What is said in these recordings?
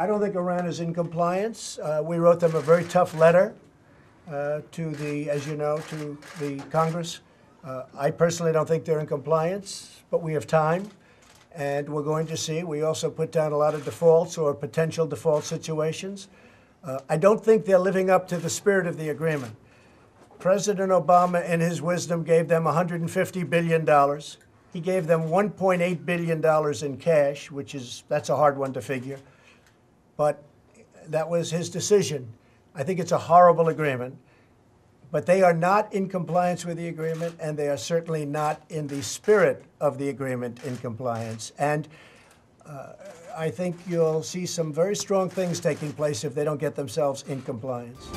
I don't think Iran is in compliance. We wrote them a very tough letter to the, as you know, to the Congress. I personally don't think they're in compliance, but we have time, and we're going to see. We also put down a lot of defaults or potential default situations. I don't think they're living up to the spirit of the agreement. President Obama, in his wisdom, gave them $150 billion. He gave them $1.8 billion in cash, that's a hard one to figure. But that was his decision. I think it's a horrible agreement. But they are not in compliance with the agreement, and they are certainly not in the spirit of the agreement in compliance. And I think you'll see some very strong things taking place if they don't get themselves in compliance.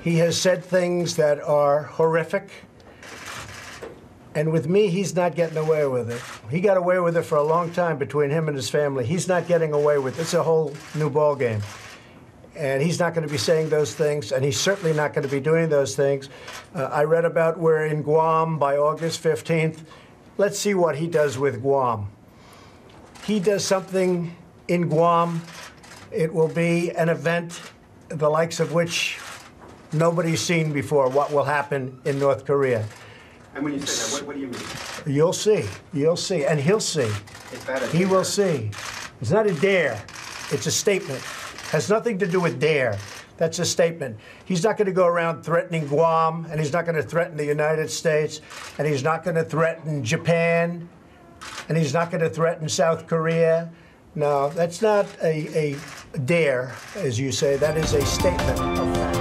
He has said things that are horrific. And with me, he's not getting away with it. He got away with it for a long time between him and his family. He's not getting away with it. It's a whole new ballgame. And he's not going to be saying those things, and he's certainly not going to be doing those things. I read about we're in Guam by August 15th. Let's see what he does with Guam. He does something in Guam, it will be an event the likes of which nobody's seen before, what will happen in North Korea. And when you say that, what do you mean? You'll see. You'll see. And he'll see. Is that a he will see. It's not a dare. It's a statement. Has nothing to do with dare. That's a statement. He's not going to go around threatening Guam, and he's not going to threaten the United States, and he's not going to threaten Japan, and he's not going to threaten South Korea. No, that's not a dare, as you say. That is a statement of fact.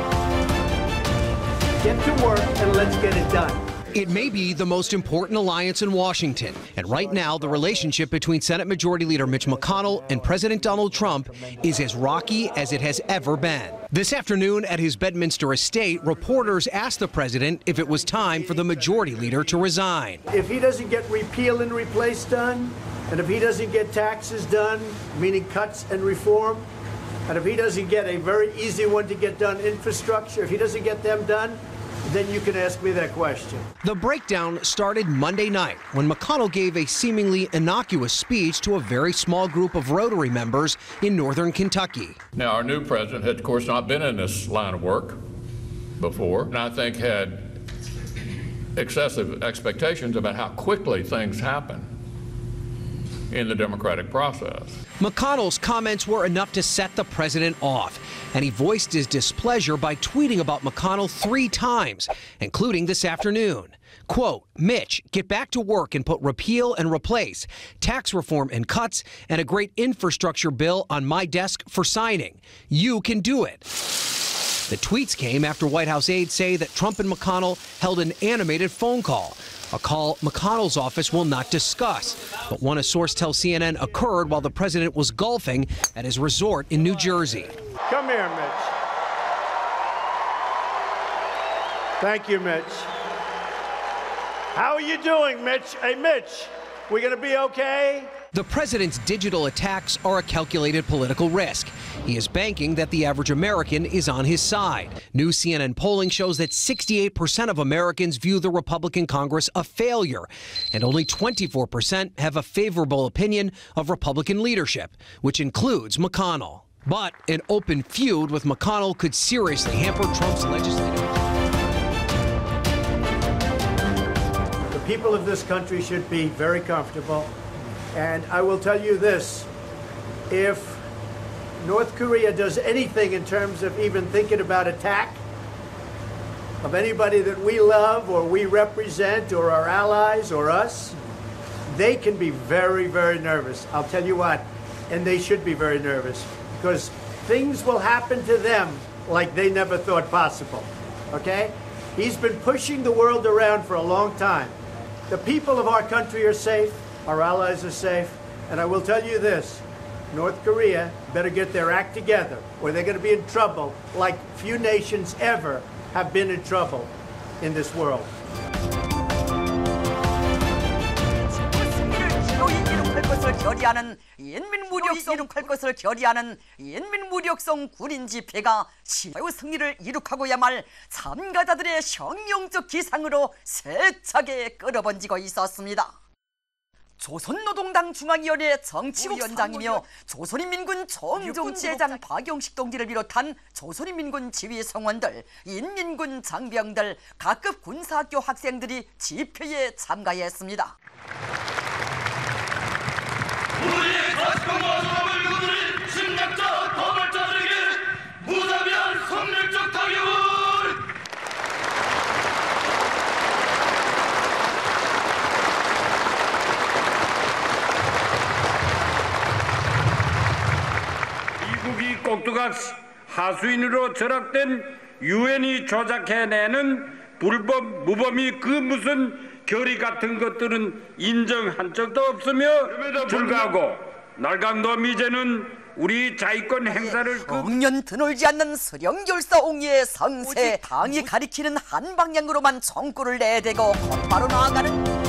Get to work and let's get it done. It may be the most important alliance in Washington, and right now the relationship between Senate Majority Leader Mitch McConnell and President Donald Trump is as rocky as it has ever been. This afternoon at his Bedminster estate, reporters asked the president if it was time for the Majority Leader to resign. If he doesn't get repeal and replace done, and if he doesn't get taxes done, meaning cuts and reform, and if he doesn't get a very easy one to get done, infrastructure, if he doesn't get them done, then you can ask me that question. The breakdown started Monday night when McConnell gave a seemingly innocuous speech to a very small group of Rotary members in northern Kentucky. Now, our new president had, of course, not been in this line of work before, and I think had excessive expectations about how quickly things happen in the democratic process. McConnell's comments were enough to set the president off, and he voiced his displeasure by tweeting about McConnell 3 times, including this afternoon. Quote, Mitch, get back to work and put repeal and replace, tax reform and cuts, and a great infrastructure bill on my desk for signing. You can do it. The tweets came after White House aides say that Trump and McConnell held an animated phone call, a call McConnell's office will not discuss, but one source tells CNN occurred while the president was golfing at his resort in New Jersey. Come here, Mitch. Thank you, Mitch. How are you doing, Mitch? Hey, Mitch, we gonna be okay? The president's digital attacks are a calculated political risk. He is banking that the average American is on his side. New CNN polling shows that 68% of Americans view the Republican Congress a failure, and only 24% have a favorable opinion of Republican leadership, which includes McConnell. But an open feud with McConnell could seriously hamper Trump's legislative. The people of this country should be very comfortable. And I will tell you this, if North Korea does anything in terms of even thinking about attack of anybody that we love or we represent or our allies or us, they can be very, very nervous. I'll tell you what, and they should be very nervous because things will happen to them like they never thought possible, okay? He's been pushing the world around for a long time. The people of our country are safe. Our allies are safe, and I will tell you this, North Korea better get their act together or they're going to be in trouble like few nations ever have been in trouble in this world. 결의하는 인민무력성 이룩할 것을 결의하는 인민무력성 군인 집회가 최후 승리를 이룩하고야 말 참가자들의 혁명적 기상으로 세차게 끌어번지고 있었습니다. 조선노동당 중앙위원회 정치위원장이며 조선인민군 정종제장 박용식 동지를 비롯한 조선인민군 지휘성원들, 인민군 장병들, 각급 군사학교 학생들이 집회에 참가했습니다. 우리의 가식과 마음을 거두는 침략자 도발자들에게 무자비한 성렬적 타격을 미국이 꼭두각 하수인으로 절약된 유엔이 조작해내는 불법 무범이 그 무슨 결의 같은 것들은 인정한 적도 없으며 불구하고 날강도 미제는 우리 자위권 행사를 정년 드놀지 않는 수령결사 옹의 상세 당이 가리키는 한 방향으로만 정권을 내대고 곧바로 나아가는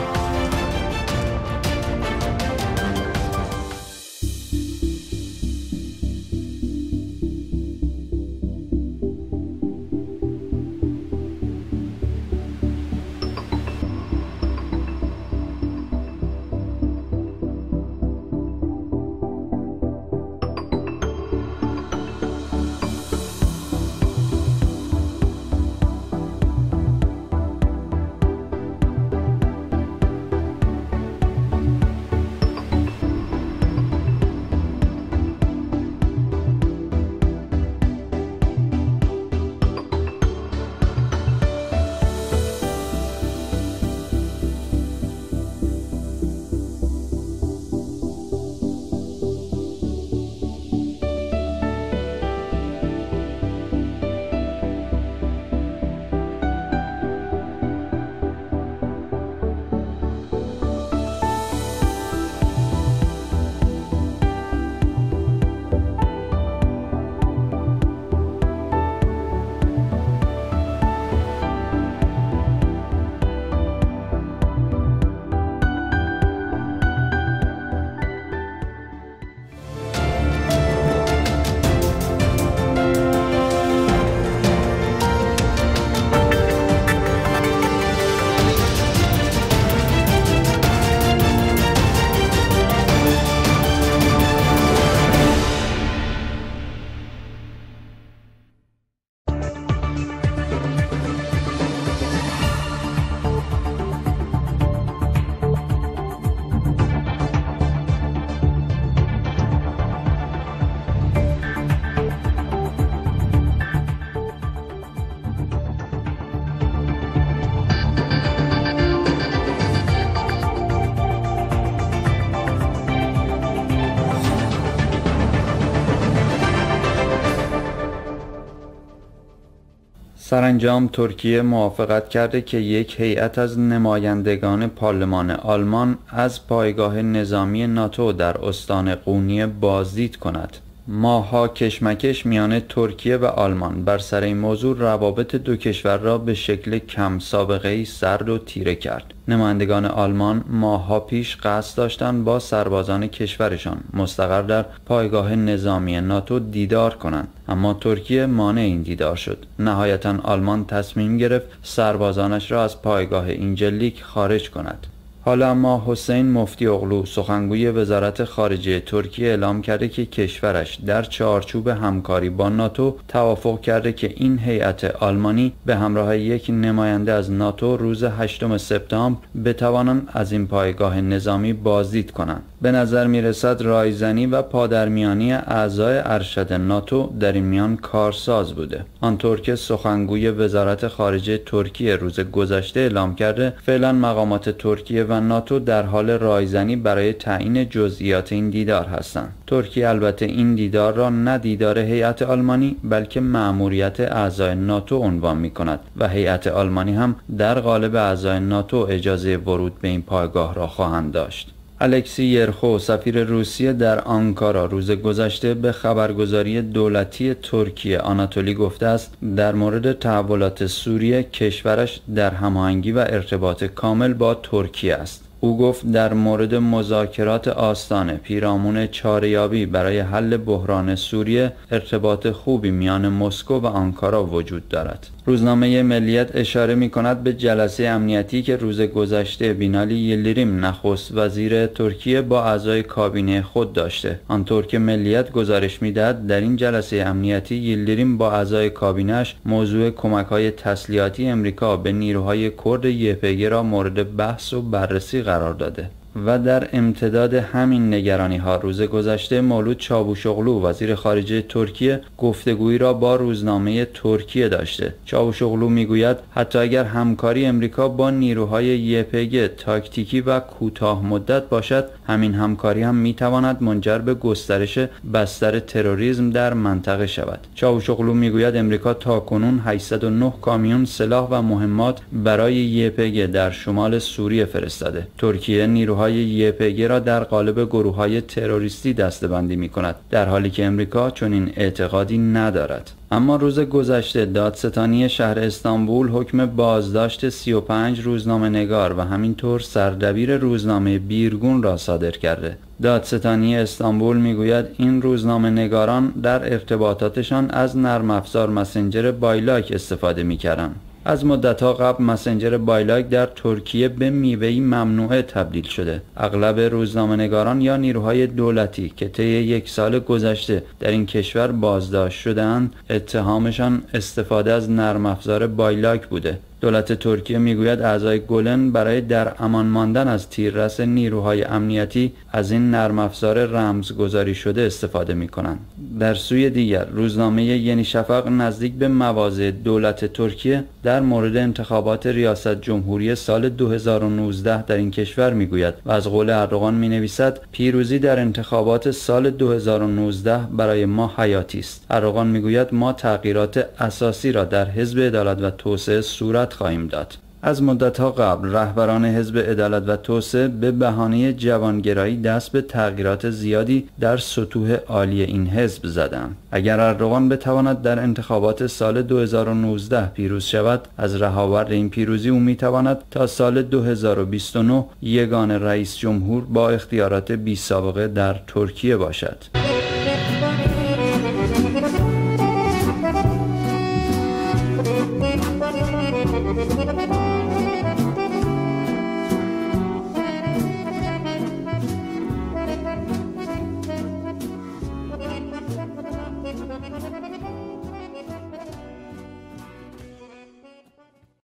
سرانجام ترکیه موافقت کرده که یک هیئت از نمایندگان پارلمان آلمان از پایگاه نظامی ناتو در استان قونیه بازدید کند. ماه‌ها کشمکش میان ترکیه و آلمان بر سر این موضوع روابط دو کشور را به شکل کم سابقه‌ای سرد و تیره کرد. نمایندگان آلمان ماه‌ها پیش قصد داشتند با سربازان کشورشان مستقر در پایگاه نظامی ناتو دیدار کنند، اما ترکیه مانع این دیدار شد. نهایتاً آلمان تصمیم گرفت سربازانش را از پایگاه اینجلیک خارج کند. حالا اما حسین مفتی اغلو سخنگوی وزارت خارجه ترکیه اعلام کرده که کشورش در چارچوب همکاری با ناتو توافق کرده که این هیئت آلمانی به همراه یک نماینده از ناتو روز 8 سپتامبر بتوانند از این پایگاه نظامی بازدید کنند. به نظر میرسد رایزنی و پادرمیانی اعضای ارشد ناتو در این میان کارساز بوده. آنطور که سخنگوی وزارت خارجه ترکیه روز گذشته اعلام کرده فعلا مقامات ترکیه و ناتو در حال رایزنی برای تعیین جزئیات این دیدار هستند. ترکیه البته این دیدار را نه دیدار هیئت آلمانی بلکه مأموریت اعضای ناتو عنوان می کند و هیئت آلمانی هم در قالب اعضای ناتو اجازه ورود به این پایگاه را خواهند داشت. الکسی یرخو سفیر روسیه در آنکارا روز گذشته به خبرگزاری دولتی ترکیه آناتولی گفته است در مورد تحولات سوریه کشورش در هماهنگی و ارتباط کامل با ترکیه است. او گفت در مورد مذاکرات آستانه پیرامون چاره‌یابی برای حل بحران سوریه ارتباط خوبی میان مسکو و آنکارا وجود دارد. روزنامه ملیت اشاره می کند به جلسه امنیتی که روز گذشته بینالی یلدریم نخست وزیر ترکیه با اعضای کابینه خود داشته. آنطور که ملیت گزارش می دهد در این جلسه امنیتی یلدریم با اعضای کابینه‌اش موضوع کمک‌های تسلیحاتی امریکا به نیروهای کرد یپگ را مورد بحث و بررسی قرار داده. و در امتداد همین نگرانی ها روز گذشته مولود چاوشوغلو وزیر خارجه ترکیه گفتگویی را با روزنامه ترکیه داشته. چاوشوغلو میگوید حتی اگر همکاری امریکا با نیروهای یپگ تاکتیکی و کوتاه مدت باشد همین همکاری هم میتواند منجر به گسترش بستر تروریسم در منطقه شود. چاوشوغلو میگوید امریکا تاکنون 809 کامیون سلاح و مهمات برای یپگ در شمال سوریه فرستاده. ترکیه نیروهای یپگ را در قالب گروه‌های تروریستی دسته‌بندی می‌کند، در حالی که امریکا چنین اعتقادی ندارد. اما روز گذشته دادستانی شهر استانبول حکم بازداشت 35 روزنامه‌نگار و همینطور سردبیر روزنامه بیرگون را صادر کرده. دادستانی استانبول میگوید این روزنامه‌نگاران در ارتباطاتشان از نرم افزار مسنجر بایلاک استفاده می‌کردند. از مدت‌ها قبل مسنجر بایلاک در ترکیه به میوه‌ای ممنوعه تبدیل شده. اغلب روزنامه‌نگاران یا نیروهای دولتی که طی 1 سال گذشته در این کشور بازداشت شده‌اند، اتهامشان استفاده از نرم افزار بایلاک بوده. دولت ترکیه میگوید اعضای گلن برای در امان ماندن از تیررس نیروهای امنیتی از این نرم افزار رمزگذاری شده استفاده می‌کنند. در سوی دیگر روزنامه یeni شفق نزدیک به مواضع دولت ترکیه در مورد انتخابات ریاست جمهوری سال 2019 در این کشور میگوید و از قول اردوغان مینویسد پیروزی در انتخابات سال 2019 برای ما حیاتی است. اردوغان میگوید ما تغییرات اساسی را در حزب عدالت و توسعه صورت خواهیم داد. از مدت‌ها قبل رهبران حزب عدالت و توسعه به بهانه جوانگرایی دست به تغییرات زیادی در سطوح عالی این حزب زدند. اگر اردوغان بتواند در انتخابات سال 2019 پیروز شود، از رهاورد این پیروزی او میتواند تا سال 2029 یگانه رئیس جمهور با اختیارات بی‌سابقه در ترکیه باشد.